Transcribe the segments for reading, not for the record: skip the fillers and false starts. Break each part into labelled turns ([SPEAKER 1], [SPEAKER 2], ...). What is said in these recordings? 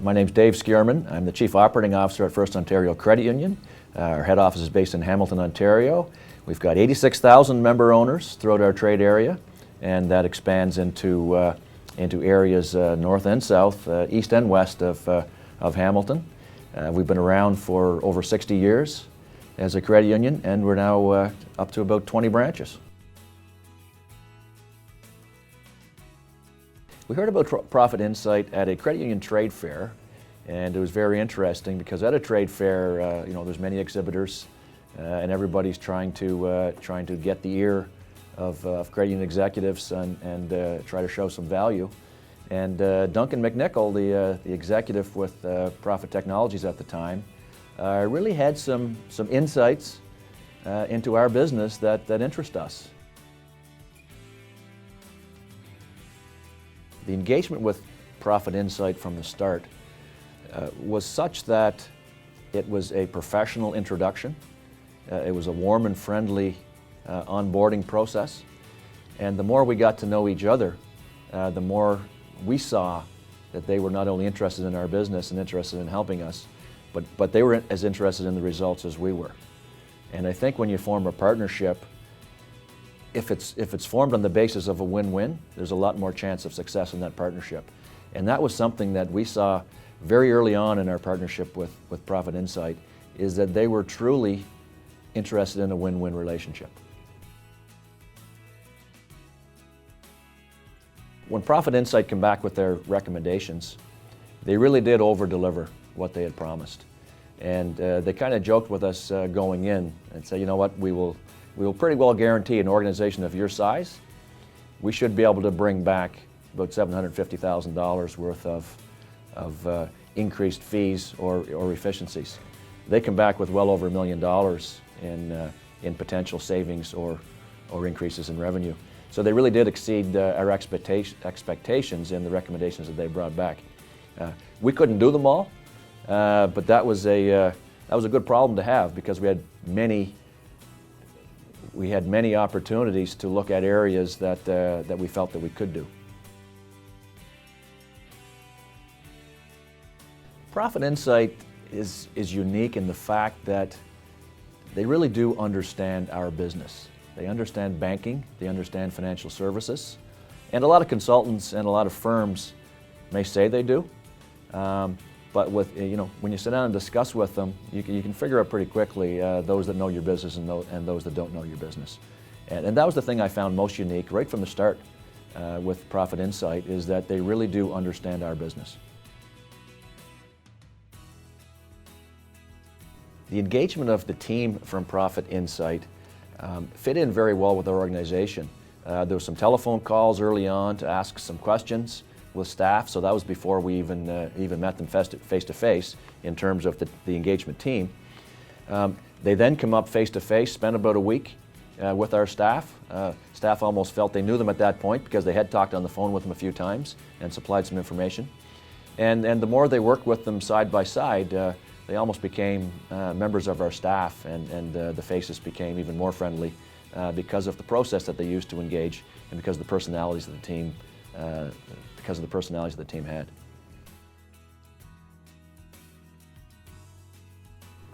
[SPEAKER 1] My name's Dave Skierman. I'm the Chief Operating Officer at FirstOntario Credit Union. Our head office is based in Hamilton, Ontario. We've got 86,000 member owners throughout our trade area, and that expands into areas north and south, east and west of Hamilton. We've been around for over 60 years as a credit union, and we're now up to about 20 branches. We heard about Profit Insight at a credit union trade fair, and it was very interesting because at a trade fair, there's many exhibitors, and everybody's trying to get the ear of credit union executives and try to show some value. And Duncan McNichol, the executive with Profit Technologies at the time, really had some insights into our business that interest us. The engagement with Profit Insight from the start was such that it was a professional introduction. It was a warm and friendly onboarding process. And the more we got to know each other, the more we saw that they were not only interested in our business and interested in helping us, but they were as interested in the results as we were. And I think when you form a partnership, if it's formed on the basis of a win-win, there's a lot more chance of success in that partnership. And that was something that we saw very early on in our partnership with Profit Insight, is that they were truly interested in a win-win relationship. When Profit Insight came back with their recommendations, they really did over-deliver what they had promised. And they kind of joked with us going in and said, you know what, we will pretty well guarantee an organization of your size, we should be able to bring back about $750,000 worth of increased fees or efficiencies. They come back with well over $1 million in potential savings or increases in revenue. So they really did exceed our expectations in the recommendations that they brought back. We couldn't do them all, but that was a good problem to have because we had many opportunities to look at areas that we felt that we could do. Profit Insight is unique in the fact that they really do understand our business. They understand banking, they understand financial services, and a lot of consultants and a lot of firms may say they do, but when you sit down and discuss with them, you can figure out pretty quickly those that know your business and those that don't know your business. And that was the thing I found most unique right from the start with Profit Insight, is that they really do understand our business. The engagement of the team from Profit Insight fit in very well with our organization. There were some telephone calls early on to ask some questions with staff, so that was before we even met them face-to-face in terms of the engagement team. They then come up face-to-face, spent about a week with our staff. Staff almost felt they knew them at that point because they had talked on the phone with them a few times and supplied some information. And the more they worked with them side by side, they almost became members of our staff, and the faces became even more friendly because of the process that they used to engage and because of the personalities of the team had.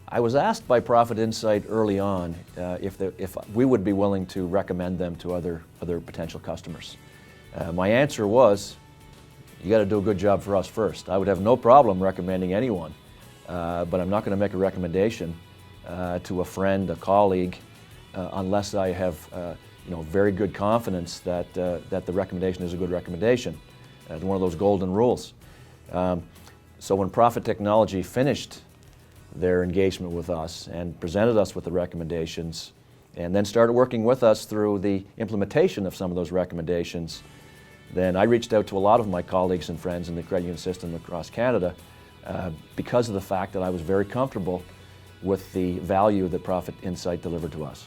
[SPEAKER 1] I was asked by Profit Insight early on if we would be willing to recommend them to other potential customers. My answer was, you got to do a good job for us first. I would have no problem recommending anyone, but I'm not going to make a recommendation to a friend, a colleague, unless I have very good confidence that the recommendation is a good recommendation. It's one of those golden rules. So when Profit Technology finished their engagement with us and presented us with the recommendations and then started working with us through the implementation of some of those recommendations, then I reached out to a lot of my colleagues and friends in the credit union system across Canada because of the fact that I was very comfortable with the value that Profit Insight delivered to us.